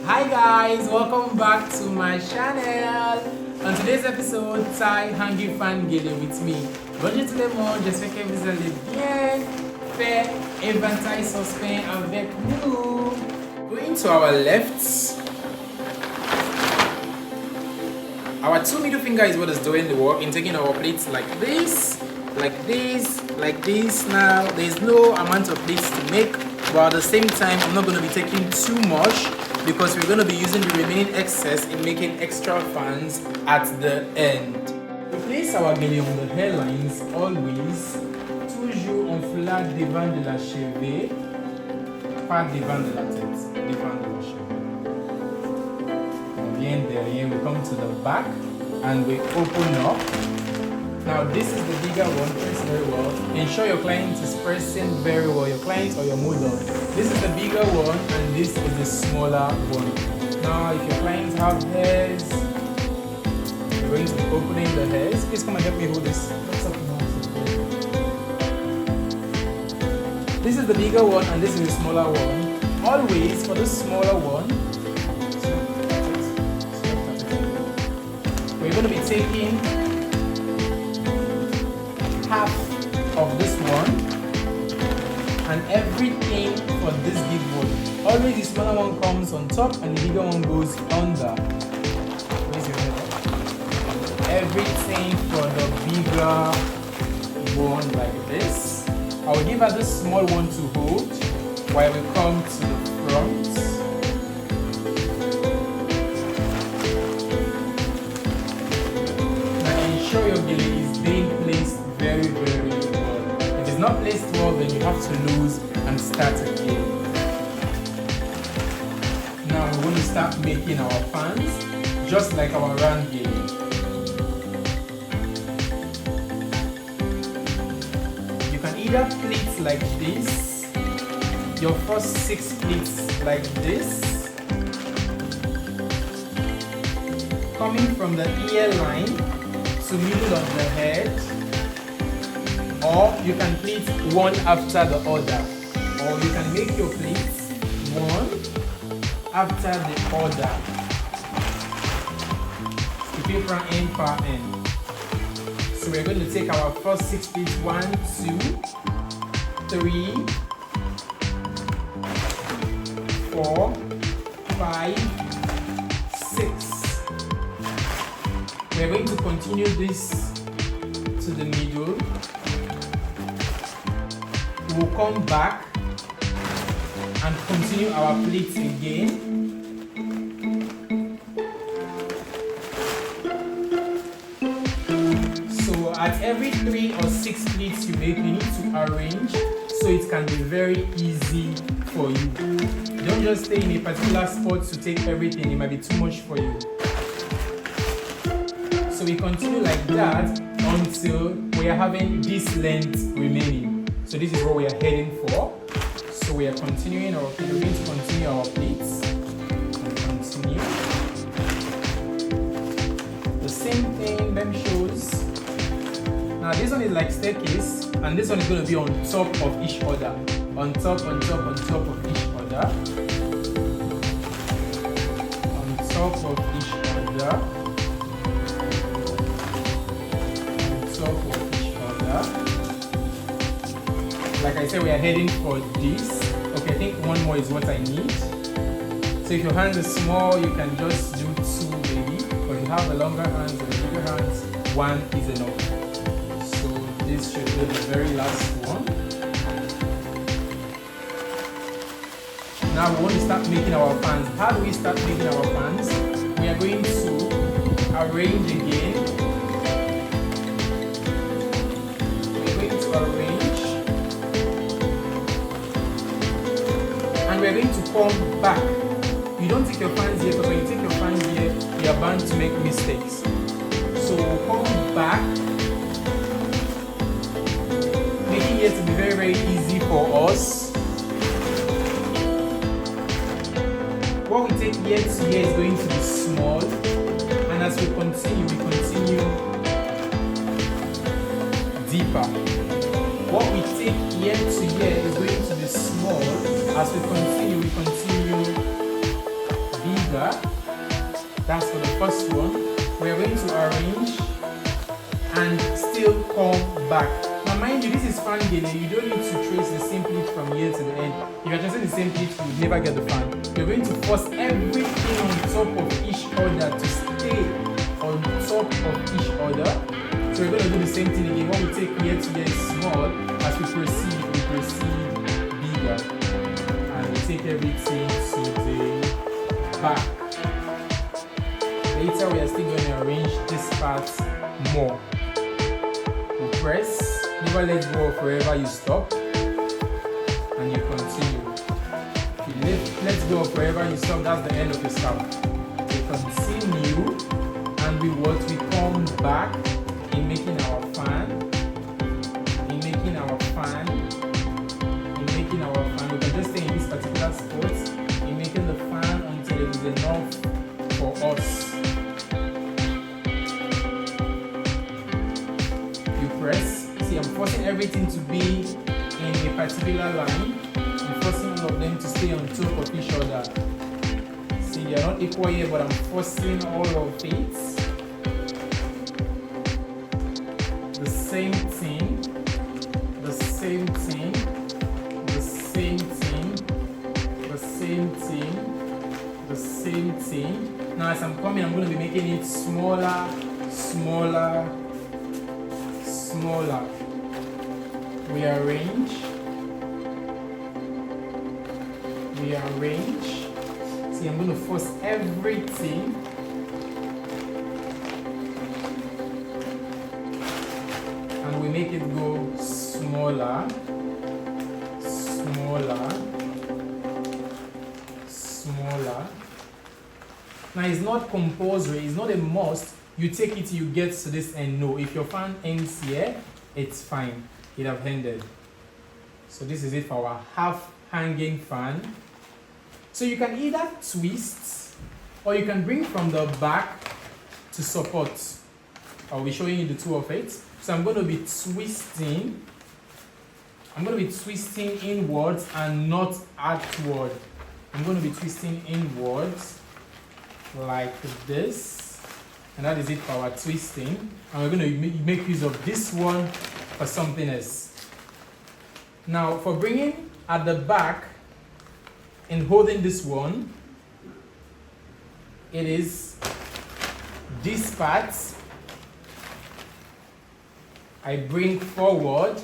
Hi guys, welcome back to my channel. On today's épisode, Ty Hangi Fan Gele with me. Bonjour tout le monde, j'espère que vous allez bien. Fait éventail suspens avec nous. Going to our left. Our two middle finger is what is doing the work in taking our plates like this, like this, like this. Now there's no amount of plates to make, but at the same time I'm not going to be taking too much because we're going to be using the remaining excess in making extra fans at the end. We place our gele on the hairlines always, toujours en flat devant de la cheveux, pas devant de la tête, devant de la cheveux. On vient derrière, we come to the back and we open up. Now this is the bigger one, press very well. Ensure your client is pressing very well, your client or your model. This is the bigger one and this is the smaller one. Now if your clients have hairs, you're going to be opening the hairs. Please come and help me hold this. This is the bigger one and this is the smaller one. Always for the smaller one, we're going to be taking half of this one and everything for this big one. Always the smaller one comes on top and the bigger one goes under. Raise your head up. Everything for the bigger one like this. I will give her this small one to hold while we come to the front. Ensure your gele is being placed very well. If it's not placed well, then you have to lose and start again. Now we're going to start making our fans just like our round gele. You can either pleat like this, your first 6 pleats like this, coming from the ear line to middle of the head, or you can pleat one after the other, or you can make your pleats one after the other. Keep it from end par end. So we're going to take our first 6 pleats 1, 2, 3, 4, 5, 6. We're going to continue this to the middle. We'll come back and continue our pleats again. So at every 3 or 6 pleats you make, you need to arrange so it can be very easy for you. Don't just stay in a particular spot to take everything, it might be too much for you. So we continue like that until we are having this length remaining. So this is what we are heading for. So we are continuing our pleats. We're going to continue our pleats. And continue. The same thing, them shows. Now this one is like staircase, and this one is going to be on top of each other. On top, on top, on top of each other. On top of each other. Like I said, we are heading for this. Okay, I think one more is what I need. So if your hands are small, you can just do 2 maybe. But if you have the longer hands or the bigger hands, 1 is enough. So this should be the very last one. Now we want to start making our fans. How do we start making our fans? We are going to arrange again. We're going to arrange. We're going to come back. You don't take your fans here, because when you take your fans here, you are bound to make mistakes. So we'll come back, making it to be very, very easy for us. What we take here to here is going to be small, and as we continue deeper. What we take here to here is going to be small. As we continue bigger. bigger. That's for the first one. We're going to arrange and still come back. Now mind you, this is fan Gele. You don't need to trace the same pleat from here to the end. If you're tracing the same pleat, you would never get the fan. You're going to force everything on top of each other to stay on top of each other. So we're going to do the same thing again. What we take here to here is small. As we proceed bigger. And we take everything to the back. Later we are still going to arrange this part more. We press, never let go of wherever you stop, and you continue. If you let go of wherever you stop, that's the end of your scarf. We continue, and we come back in making our fan, we can just stay in this particular spot in making the fan until it is enough for us. You press. See, I'm forcing everything to be in a particular line. I'm forcing all of them to stay on top of each other. See, they are not equal here, but I'm forcing all of it. The same thing, the same thing, the same thing, the same thing, the same thing. Now as I'm coming, I'm going to be making it smaller, smaller, smaller. We arrange. See, I'm going to force everything. And we make it go smaller, smaller, smaller. Now it's not compulsory, it's not a must. You take it, you get to this end. No, if your fan ends here, it's fine. It have ended. So this is it for our half hanging fan. So you can either twist or you can bring from the back to support. I'll be showing you the two of it. So I'm going to be twisting. I'm going to be twisting inwards and not outward. I'm going to be twisting inwards like this. And that is it for our twisting. And we're going to make use of this one for something else. Now for bringing at the back and holding this one, it is this part. I bring forward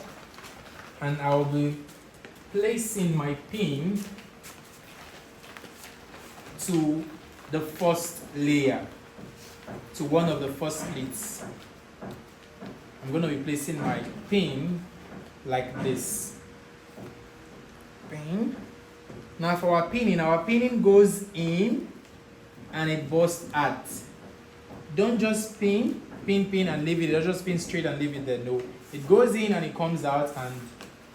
and I'll be placing my pin to the first layer, to one of the first pleats. I'm going to be placing my pin like this. Pin. Now for our pinning goes in and it busts out. Don't just pin and leave it. Don't just pin straight and leave it there. No, it goes in and it comes out, and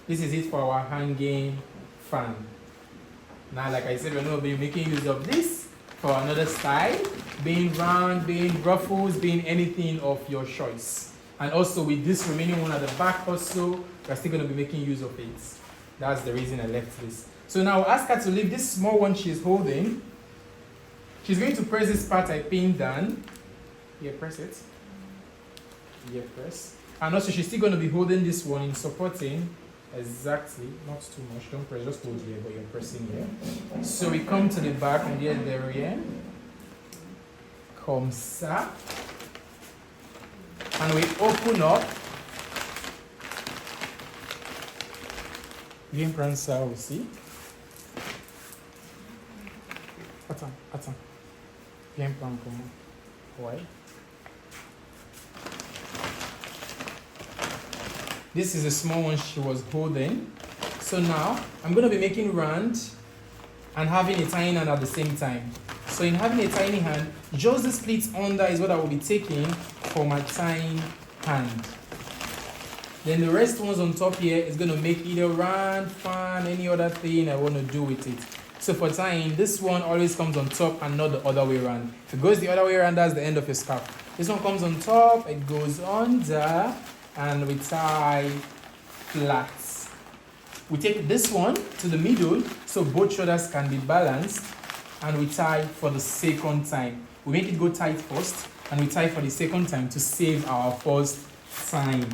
this is it for our hanging fan. Now, like I said, we're going to be making use of this for another style, being round, being ruffles, being anything of your choice. And also with this remaining one at the back also, we're still going to be making use of it. That's the reason I left this. So now I'll ask her to leave this small one she's holding. She's going to press this part I pinned down. Here, press it. Here, press. And also she's still going to be holding this one in supporting. Exactly, not too much. Don't press, just hold here, but you're pressing here. So we come to the back and here, derrière. Comme ça. And we open up. Viens prendre ça aussi. Attends. Viens prendre pour moi. Ouais. This is a small one she was holding. So now, I'm going to be making round and having a tiny hand at the same time. So in having a tiny hand, just the split under is what I will be taking for my tiny hand. Then the rest ones on top here is going to make either round, fan, any other thing I want to do with it. So for tying, this one always comes on top and not the other way around. If it goes the other way around, that's the end of your scarf. This one comes on top, it goes under, and we tie flats. We take this one to the middle so both shoulders can be balanced, and we tie for the second time. We make it go tight first and we tie for the second time to save our first time.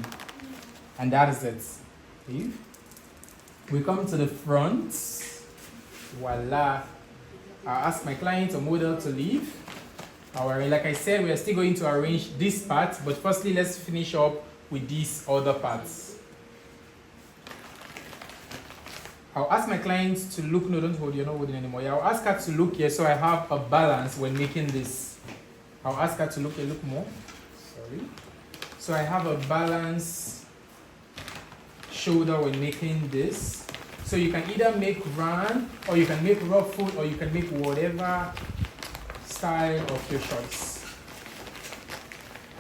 And that is it. Leave. We come to the front. Voila. I'll ask my client or model to leave. Alright, like I said, we are still going to arrange this part, but firstly let's finish up with these other parts. I'll ask my clients to look, no, don't hold, you're not holding anymore. Yeah, I'll ask her to look here so I have a balance when making this. I'll ask her to look here, look more. Sorry. So I have a balance shoulder when making this. So you can either make round, or you can make ruffled, or you can make whatever style of your choice.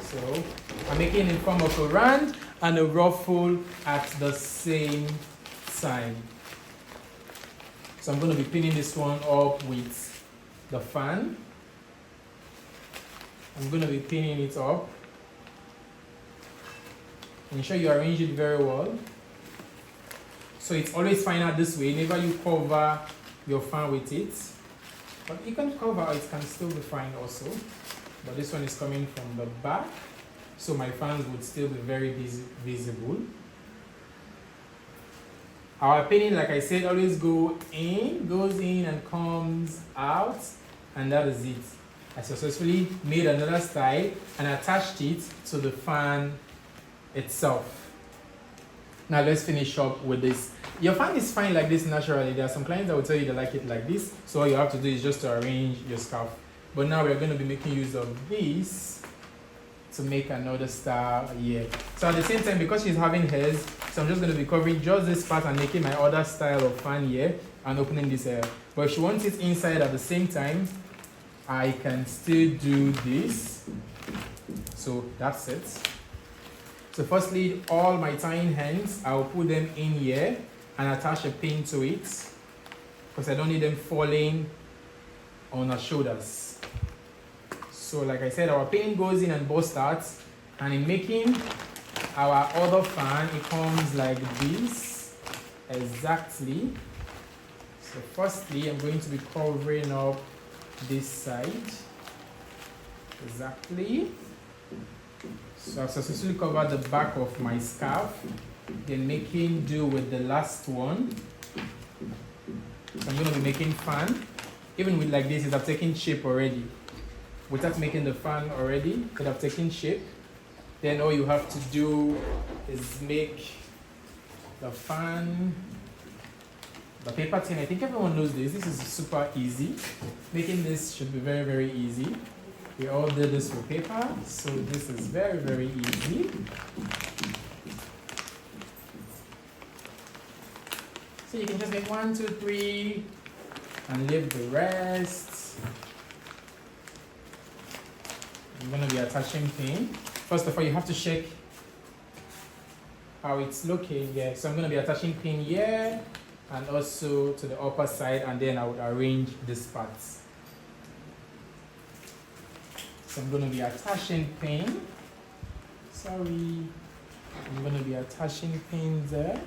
So I'm making it in form of a round and a ruffle at the same time. So I'm going to be pinning this one up with the fan. I'm going to be pinning it up. Ensure you arrange it very well. So it's always fine out this way. Never you cover your fan with it. But you can cover, it can still be fine also. But this one is coming from the back, so my fans would still be very visible. Our pinning, like I said, always goes in and comes out, and that is it. I successfully made another style and attached it to the fan itself. Now let's finish up with this. Your fan is fine like this naturally. There are some clients that will tell you they like it like this, so all you have to do is just to arrange your scarf. But now we're going to be making use of this to make another style here. So at the same time, because she's having hairs, so I'm just going to be covering just this part and making my other style of fan here and opening this hair. But if she wants it inside at the same time, I can still do this. So that's it. So firstly, all my tying hands, I'll put them in here and attach a pin to it because I don't need them falling on our shoulders. So like I said, our pin goes in and bursts out, and in making our other fan, it comes like this, exactly. So firstly, I'm going to be covering up this side, exactly. So I've successfully covered the back of my scarf, then making do with the last one. So I'm going to be making fan. Even with like this, it have taken shape already. Without making the fan already, it have taken shape. Then all you have to do is make the fan, the paper tin. I think everyone knows this. This is super easy. Making this should be very, very easy. We all did this with paper, so this is very, very easy. So you can just make 1, 2, 3, and leave the rest. I'm going to be attaching pin. First of all, you have to check how it's looking. Yeah, so I'm going to be attaching pin here and also to the upper side, and then I would arrange this part. So I'm going to be attaching pin. Sorry. I'm going to be attaching pin there.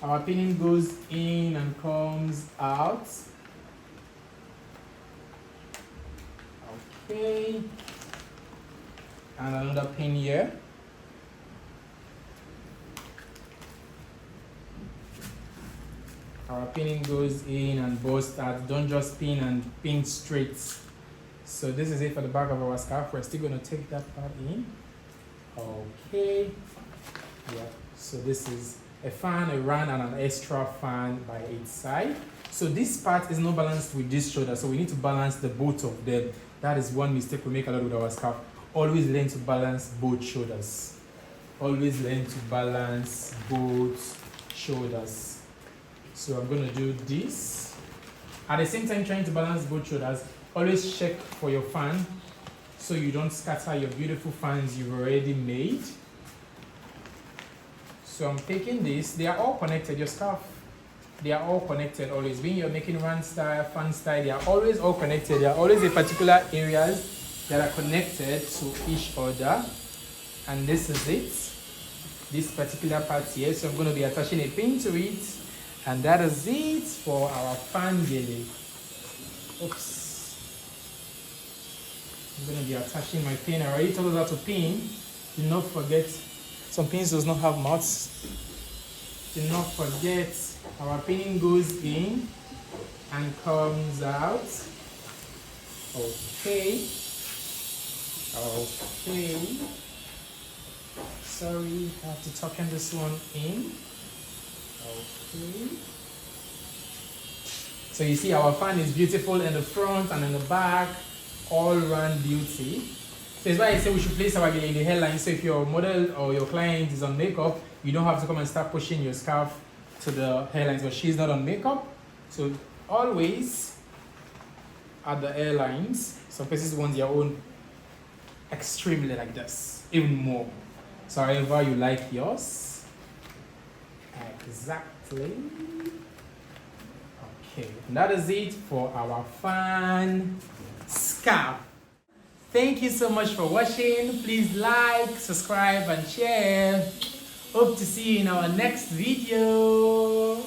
Our pinning goes in and comes out. Okay. And another pin here. Our pinning goes in and bursts out. Don't just pin and pin straight. So this is it for the back of our scarf. We're still going to take that part in. Okay. Yeah. So this is a fan, a round, and an extra fan by each side. So this part is not balanced with this shoulder, so we need to balance the both of them. That is one mistake we make a lot with our scarf. Always learn to balance both shoulders. Always learn to balance both shoulders. So I'm going to do this. At the same time, trying to balance both shoulders, always check for your fan so you don't scatter your beautiful fans you've already made. So I'm taking this. They are all connected. Your scarf, they are all connected always. When you're making round style, fan style, they are always all connected. There are always a particular areas that are connected to each other. And this is it. This particular part here. So I'm going to be attaching a pin to it. And that is it for our fan gele. Oops. I'm going to be attaching my pin. I already told us how to pin. Do not forget, some pins does not have knots. Do not forget, our pinning goes in and comes out. Okay. Okay. Sorry, I have to tuck in this one in. Okay. So you see our fan is beautiful in the front and in the back, all round beauty. So it's why I say we should place our gele in the hairline. So if your model or your client is on makeup, you don't have to come and start pushing your scarf to the hairlines, but she's not on makeup. So always at the hairlines, some places want their own extremely like this, even more. So however you like yours. Exactly. Okay, and that is it for our fan scarf. Thank you so much for watching. Please like, subscribe and share. Hope to see you in our next video.